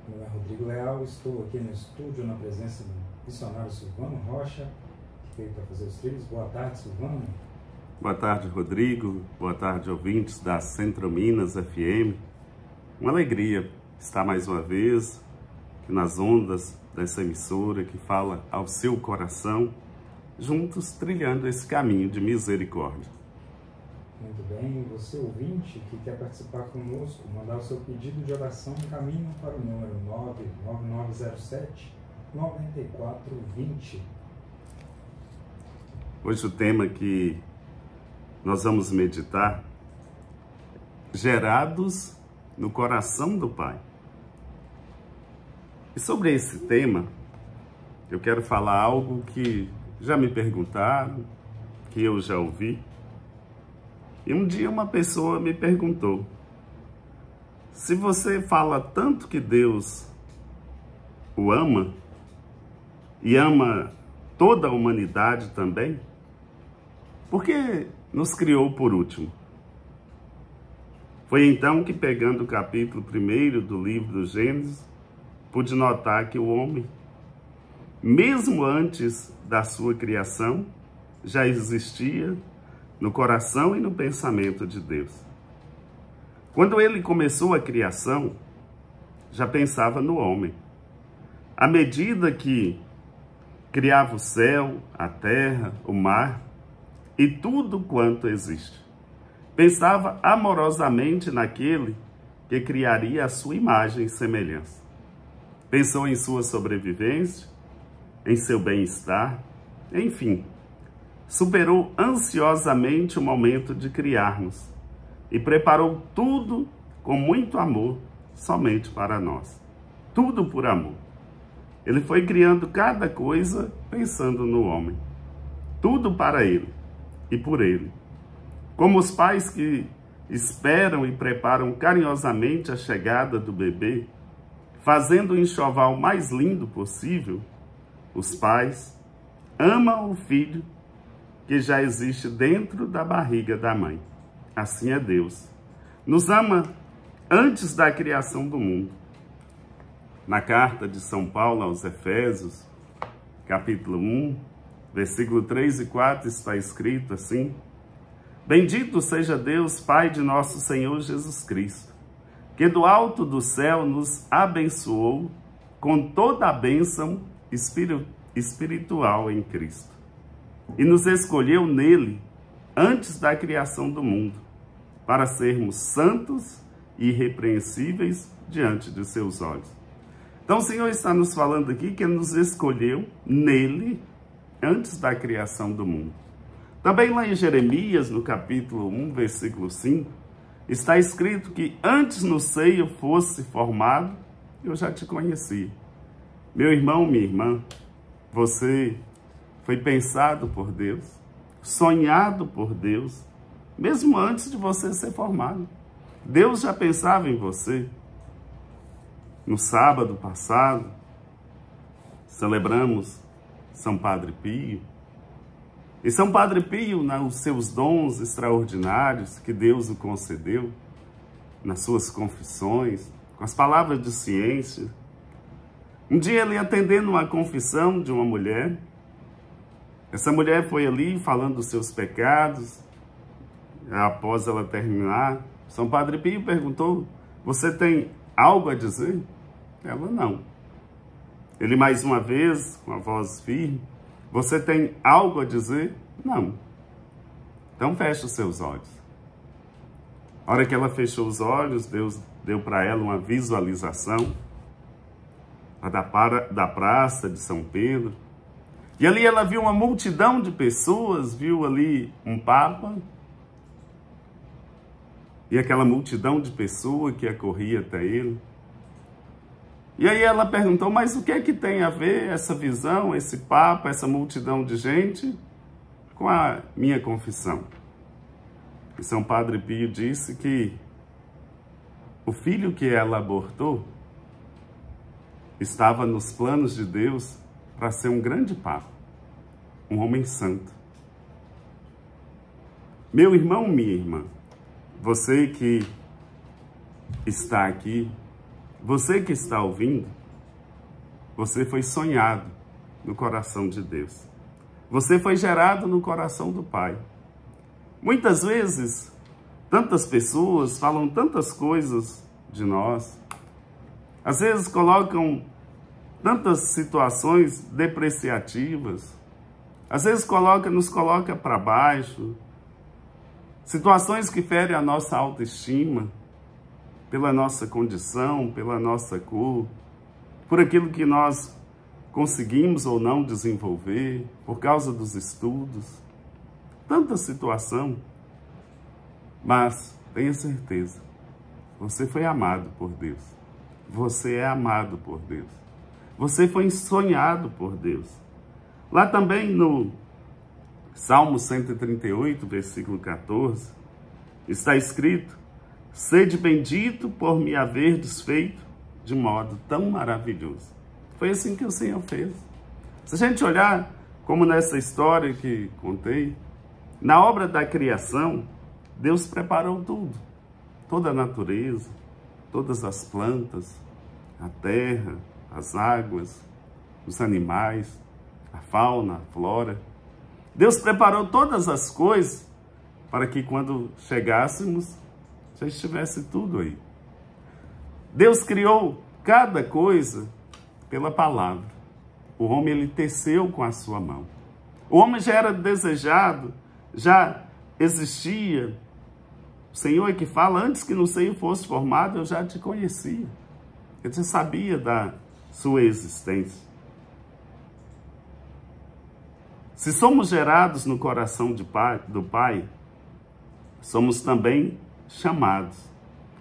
Meu nome é Rodrigo Leal, estou aqui no estúdio na presença do missionário Silvano Rocha, que veio para fazer os trilhos. Boa tarde, Silvano. Boa tarde, Rodrigo. Boa tarde, ouvintes da Centro Minas FM. Uma alegria estar mais uma vez aqui nas ondas dessa emissora que fala ao seu coração, juntos trilhando esse caminho de misericórdia. Muito bem, você ouvinte que quer participar conosco, mandar o seu pedido de oração, caminho para o número 99907-9420. Hoje o tema que nós vamos meditar, gerados no coração do Pai. E sobre esse tema, eu quero falar algo que já me perguntaram, que eu já ouvi. E um dia uma pessoa me perguntou: se você fala tanto que Deus o ama, e ama toda a humanidade também, por que nos criou por último? Foi então que, pegando o capítulo 1 do livro do Gênesis, pude notar que o homem, mesmo antes da sua criação, já existia no coração e no pensamento de Deus. Quando ele começou a criação, já pensava no homem. À medida que criava o céu, a terra, o mar e tudo quanto existe, pensava amorosamente naquele que criaria a sua imagem e semelhança. Pensou em sua sobrevivência, em seu bem-estar, enfim, superou ansiosamente o momento de criar-nos e preparou tudo com muito amor somente para nós. Tudo por amor. Ele foi criando cada coisa pensando no homem. Tudo para ele e por ele. Como os pais que esperam e preparam carinhosamente a chegada do bebê, fazendo o enxoval mais lindo possível, os pais amam o filho que já existe dentro da barriga da mãe. Assim é Deus. Nos ama antes da criação do mundo. Na carta de São Paulo aos Efésios, capítulo 1, versículo 3 e 4, está escrito assim: Bendito seja Deus, Pai de nosso Senhor Jesus Cristo, que do alto do céu nos abençoou com toda a bênção espiritual em Cristo. E nos escolheu nele antes da criação do mundo, para sermos santos e irrepreensíveis diante de seus olhos. Então o Senhor está nos falando aqui que Ele nos escolheu nele antes da criação do mundo. Também lá em Jeremias, no capítulo 1, versículo 5, está escrito que antes no seio fosse formado, eu já te conhecia. Meu irmão, minha irmã, você foi pensado por Deus, sonhado por Deus, mesmo antes de você ser formado. Deus já pensava em você. No sábado passado, celebramos São Padre Pio. E São Padre Pio, nos seus dons extraordinários que Deus o concedeu, nas suas confissões, com as palavras de ciência, um dia ele atendendo uma confissão de uma mulher, essa mulher foi ali falando dos seus pecados. Após ela terminar, São Padre Pio perguntou: você tem algo a dizer? Ela não. Ele mais uma vez, com a voz firme: você tem algo a dizer? Não. Então feche os seus olhos. A hora que ela fechou os olhos, Deus deu para ela uma visualização da praça de São Pedro. E ali ela viu uma multidão de pessoas, viu ali um Papa, e aquela multidão de pessoas que acorria até ele. E aí ela perguntou: mas o que é que tem a ver essa visão, esse Papa, essa multidão de gente com a minha confissão? E São Padre Pio disse que o filho que ela abortou estava nos planos de Deus para ser um grande Papa, um homem santo. Meu irmão, minha irmã, você que está aqui você que está ouvindo, você foi sonhado no coração de Deus. Você foi gerado no coração do Pai. Muitas vezes, tantas pessoas falam tantas coisas de nós. Às vezes colocam tantas situações depreciativas. Às vezes nos coloca para baixo. Situações que ferem a nossa autoestima, pela nossa condição, pela nossa cor, por aquilo que nós conseguimos ou não desenvolver, por causa dos estudos. Tanta situação. Mas tenha certeza, você foi amado por Deus. Você é amado por Deus. Você foi sonhado por Deus. Lá também no Salmo 138, versículo 14, está escrito: sede bendito por me haver desfeito de modo tão maravilhoso. Foi assim que o Senhor fez. Se a gente olhar, como nessa história que contei, na obra da criação, Deus preparou tudo. Toda a natureza, todas as plantas, a terra, as águas, os animais, a fauna, a flora. Deus preparou todas as coisas para que quando chegássemos, já estivesse tudo aí. Deus criou cada coisa pela palavra. O homem, ele teceu com a sua mão. O homem já era desejado, já existia. O Senhor é que fala: antes que no seio fosse formado, eu já te conhecia. Eu já sabia da sua existência. Se somos gerados no coração do Pai, somos também chamados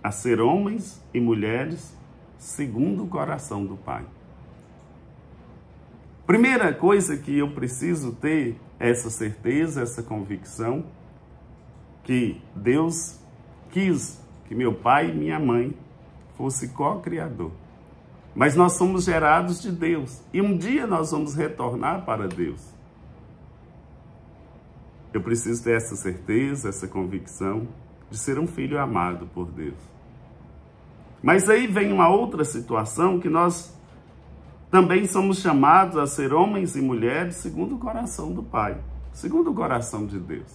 a ser homens e mulheres segundo o coração do Pai. Primeira coisa que eu preciso ter essa certeza, essa convicção, que Deus quis que meu pai e minha mãe fossem co-criador. Mas nós somos gerados de Deus e um dia nós vamos retornar para Deus. Eu preciso ter essa certeza, essa convicção de ser um filho amado por Deus. Mas aí vem uma outra situação, que nós também somos chamados a ser homens e mulheres segundo o coração do Pai, segundo o coração de Deus.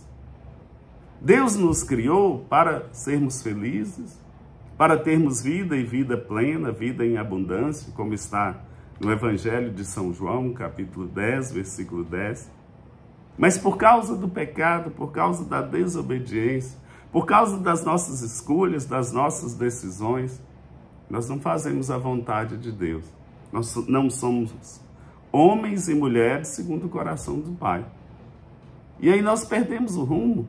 Deus nos criou para sermos felizes, para termos vida e vida plena, vida em abundância, como está no Evangelho de São João, capítulo 10, versículo 10. Mas por causa do pecado, por causa da desobediência, por causa das nossas escolhas, das nossas decisões, nós não fazemos a vontade de Deus. Nós não somos homens e mulheres segundo o coração do Pai. E aí nós perdemos o rumo,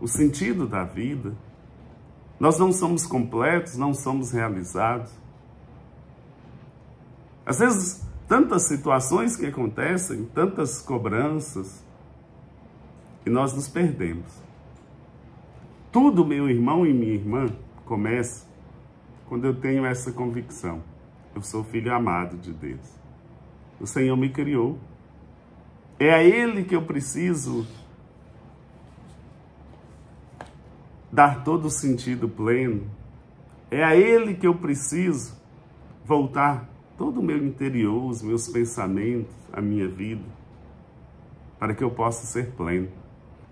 o sentido da vida. Nós não somos completos, não somos realizados. Às vezes, tantas situações que acontecem, tantas cobranças, e nós nos perdemos. Tudo, meu irmão e minha irmã, começa quando eu tenho essa convicção. Eu sou filho amado de Deus. O Senhor me criou. É a Ele que eu preciso dar todo o sentido pleno. É a Ele que eu preciso voltar todo o meu interior, os meus pensamentos, a minha vida, para que eu possa ser pleno,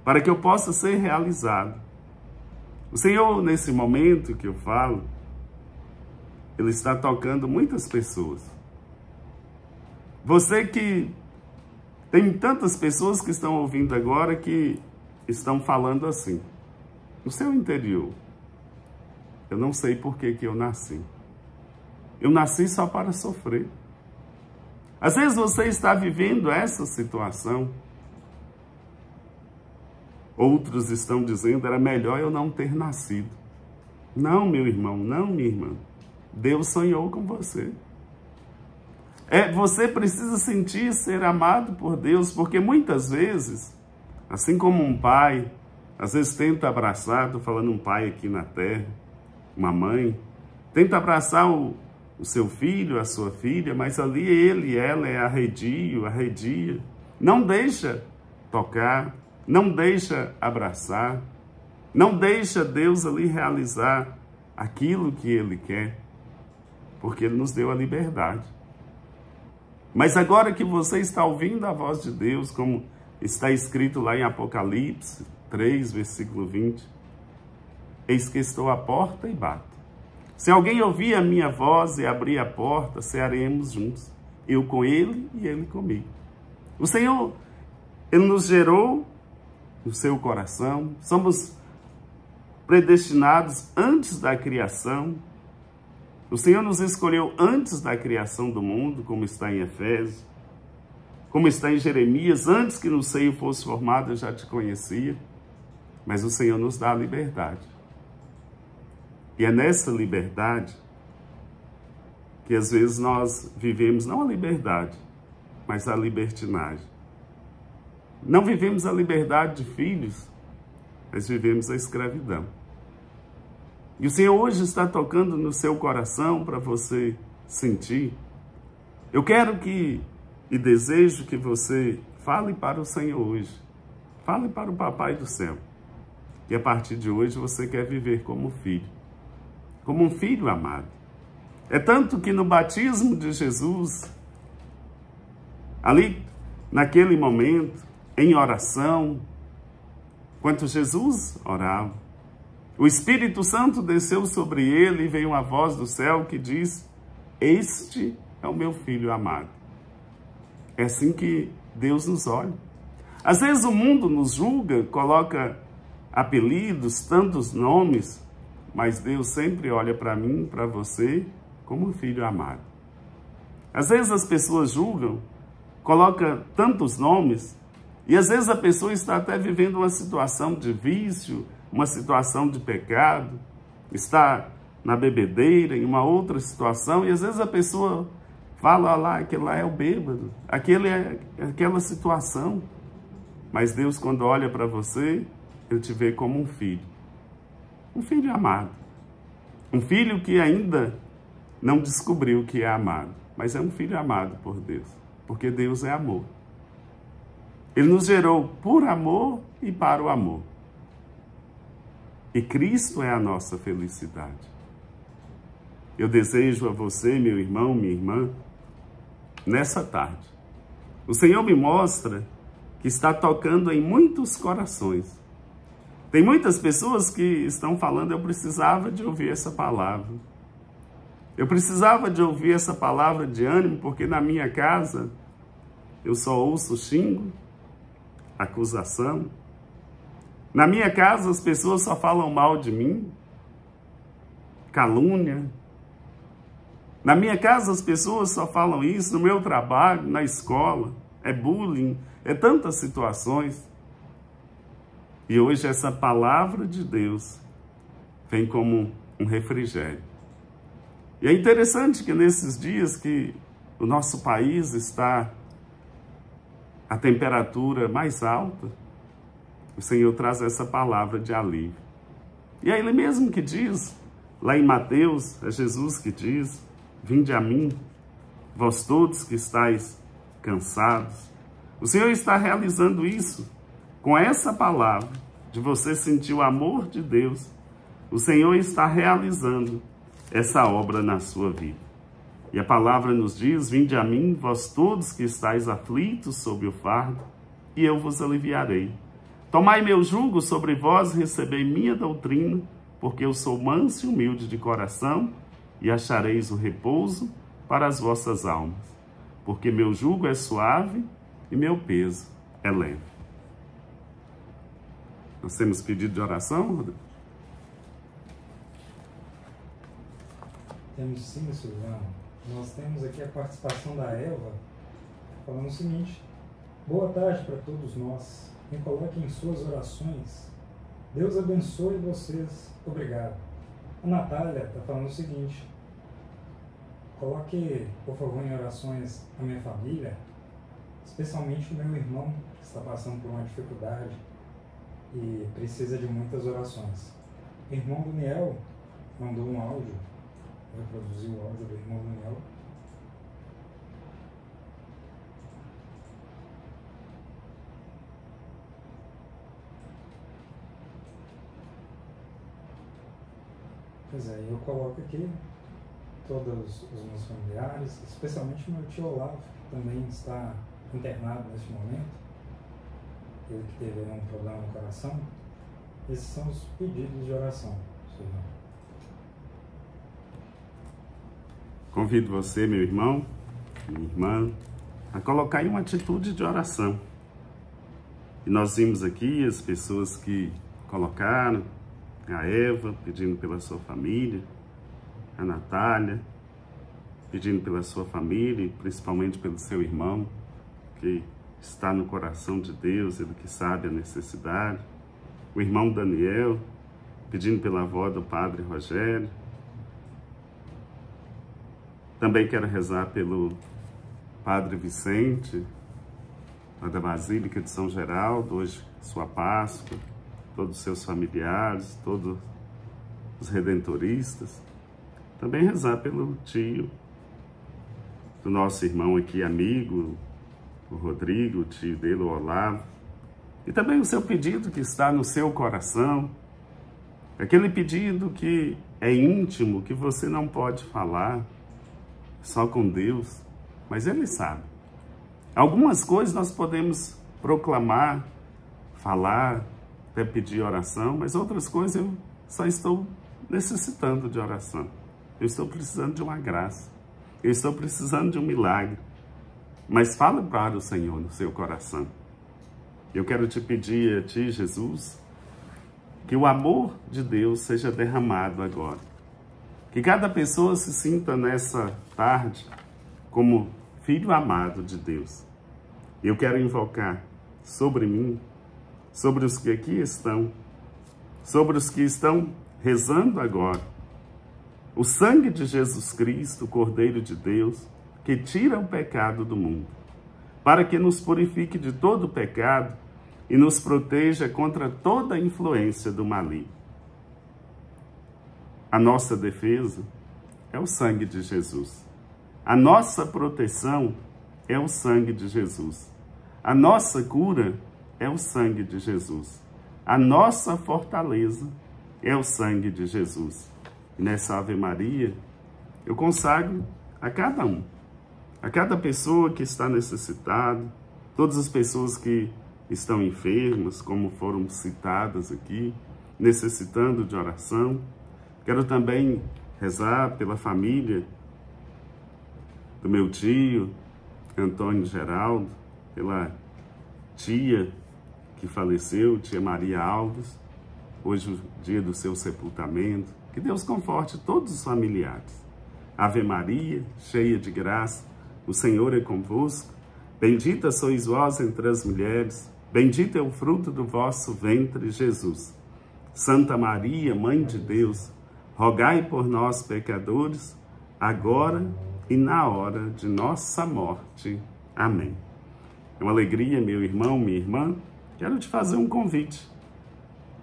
para que eu possa ser realizado. O Senhor, nesse momento que eu falo, Ele está tocando muitas pessoas. Você que tem tantas pessoas que estão ouvindo agora que estão falando assim, no seu interior: eu não sei por que eu nasci. Eu nasci só para sofrer. Às vezes você está vivendo essa situação. Outros estão dizendo: era melhor eu não ter nascido. Não, meu irmão, não, minha irmã. Deus sonhou com você. Você precisa sentir ser amado por Deus, porque muitas vezes, assim como um pai, às vezes tenta abraçar, estou falando um pai aqui na terra, uma mãe, tenta abraçar o seu filho, a sua filha, mas ali ele e ela é arredia, não deixa tocar, não deixa abraçar, não deixa Deus ali realizar aquilo que Ele quer. porque Ele nos deu a liberdade. Mas agora que você está ouvindo a voz de Deus, como está escrito lá em Apocalipse 3, versículo 20, eis que estou à porta e bato. Se alguém ouvir a minha voz e abrir a porta, cearemos juntos, eu com ele e ele comigo. O Senhor, Ele nos gerou no seu coração, somos predestinados antes da criação. O Senhor nos escolheu antes da criação do mundo, como está em Efésios, como está em Jeremias, antes que no seio fosse formado eu já te conhecia, mas o Senhor nos dá a liberdade. E é nessa liberdade que às vezes nós vivemos não a liberdade, mas a libertinagem. Não vivemos a liberdade de filhos, mas vivemos a escravidão. E o Senhor hoje está tocando no seu coração para você sentir. Eu quero e desejo que você fale para o Senhor hoje. Fale para o Papai do céu. E a partir de hoje você quer viver como filho. Como um filho amado. É tanto que no batismo de Jesus, ali, naquele momento, em oração, enquanto Jesus orava, o Espírito Santo desceu sobre ele e veio uma voz do céu que diz: este é o meu filho amado. É assim que Deus nos olha. Às vezes o mundo nos julga, coloca apelidos, tantos nomes, mas Deus sempre olha para mim, para você, como um filho amado. Às vezes as pessoas julgam, coloca tantos nomes, e às vezes a pessoa está até vivendo uma situação de vício, uma situação de pecado, está na bebedeira, em uma outra situação, e às vezes a pessoa fala lá, aquele lá é o bêbado, aquele é aquela situação. Mas Deus, quando olha para você, Ele te vê como um filho amado, um filho que ainda não descobriu que é amado, mas é um filho amado por Deus, porque Deus é amor. Ele nos gerou por amor e para o amor. E Cristo é a nossa felicidade. Eu desejo a você, meu irmão, minha irmã, nessa tarde, o Senhor me mostra que está tocando em muitos corações. Tem muitas pessoas que estão falando: eu precisava de ouvir essa palavra. Eu precisava de ouvir essa palavra de ânimo, porque na minha casa eu só ouço xingo, acusação. Na minha casa as pessoas só falam mal de mim, calúnia. Na minha casa as pessoas só falam isso, no meu trabalho, na escola, é bullying, é tantas situações. E hoje essa palavra de Deus vem como um refrigério. E é interessante que nesses dias que o nosso país está a temperatura mais alta, o Senhor traz essa palavra de alívio. E é Ele mesmo que diz, lá em Mateus, é Jesus que diz: vinde a mim, vós todos que estáis cansados. O Senhor está realizando isso com essa palavra, de você sentir o amor de Deus. O Senhor está realizando essa obra na sua vida. E a palavra nos diz: vinde a mim, vós todos que estáis aflitos sob o fardo, e eu vos aliviarei. Tomai meu jugo sobre vós e recebei minha doutrina, porque eu sou manso e humilde de coração, e achareis o repouso para as vossas almas. Porque meu jugo é suave e meu peso é leve. Nós temos pedido de oração, Rodrigo? Temos sim, Silvano. Nós temos aqui a participação da Eva, falando o seguinte: boa tarde para todos nós. Me coloquem em suas orações. Deus abençoe vocês. Obrigado. A Natália está falando o seguinte: coloque, por favor, em orações a minha família, especialmente o meu irmão, que está passando por uma dificuldade e precisa de muitas orações. O irmão Daniel mandou um áudio. Eu produzi o áudio do irmão Daniel. Pois é, eu coloco aqui. todos os meus familiares, especialmente meu tio Olavo, que também está internado neste momento, ele que teve um problema no coração. Esses são os pedidos de oração, Silvano. Convido você, meu irmão, minha irmã, a colocar em uma atitude de oração. E nós vimos aqui as pessoas que colocaram, a Eva pedindo pela sua família, a Natália pedindo pela sua família e principalmente pelo seu irmão, que está no coração de Deus, ele que sabe a necessidade. O irmão Daniel pedindo pela avó do padre Rogério. Também quero rezar pelo padre Vicente, lá da Basílica de São Geraldo, hoje sua Páscoa, todos os seus familiares, todos os redentoristas. Também rezar pelo tio do nosso irmão aqui, amigo, o Rodrigo, o tio dele, o Olavo. E também o seu pedido que está no seu coração, aquele pedido que é íntimo, que você não pode falar, só com Deus, mas Ele sabe. Algumas coisas nós podemos proclamar, falar, até pedir oração, mas outras coisas eu só estou necessitando de oração. Eu estou precisando de uma graça. Eu estou precisando de um milagre. Mas fala para o Senhor no seu coração. Eu quero te pedir a ti, Jesus, que o amor de Deus seja derramado agora. Que cada pessoa se sinta nessa tarde como filho amado de Deus. Eu quero invocar sobre mim, sobre os que aqui estão, sobre os que estão rezando agora, o sangue de Jesus Cristo, o Cordeiro de Deus, que tira o pecado do mundo, para que nos purifique de todo o pecado e nos proteja contra toda a influência do maligno. A nossa defesa é o sangue de Jesus. A nossa proteção é o sangue de Jesus. A nossa cura é o sangue de Jesus. A nossa fortaleza é o sangue de Jesus. E nessa Ave Maria, eu consagro a cada um, a cada pessoa que está necessitada, todas as pessoas que estão enfermas, como foram citadas aqui, necessitando de oração. Quero também rezar pela família do meu tio, Antônio Geraldo, pela tia que faleceu, tia Maria Alves, hoje o dia do seu sepultamento. Que Deus conforte todos os familiares. Ave Maria, cheia de graça, o Senhor é convosco. Bendita sois vós entre as mulheres, bendito é o fruto do vosso ventre, Jesus. Santa Maria, Mãe de Deus, rogai por nós, pecadores, agora e na hora de nossa morte. Amém. É uma alegria, meu irmão, minha irmã. Quero te fazer um convite.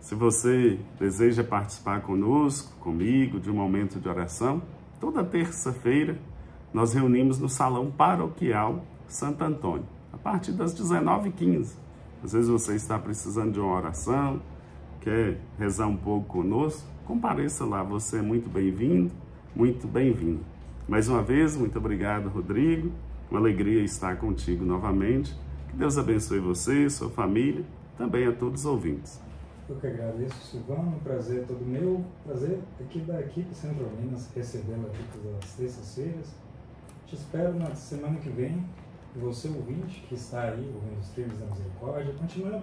Se você deseja participar conosco, comigo, de um momento de oração, toda terça-feira nós reunimos no Salão Paroquial Santo Antônio, a partir das 19h15. Às vezes você está precisando de uma oração, quer rezar um pouco conosco, compareça lá, você é muito bem-vindo, muito bem-vindo. Mais uma vez, muito obrigado, Rodrigo, uma alegria estar contigo novamente. Que Deus abençoe você, sua família, também a todos os ouvintes. Eu que agradeço, Silvano, um prazer todo meu, prazer aqui da equipe Centro Minas, recebê-lo aqui todas as terças-feiras. Te espero na semana que vem, você ouvinte que está aí ouvindo os Trilhos da Misericórdia, continue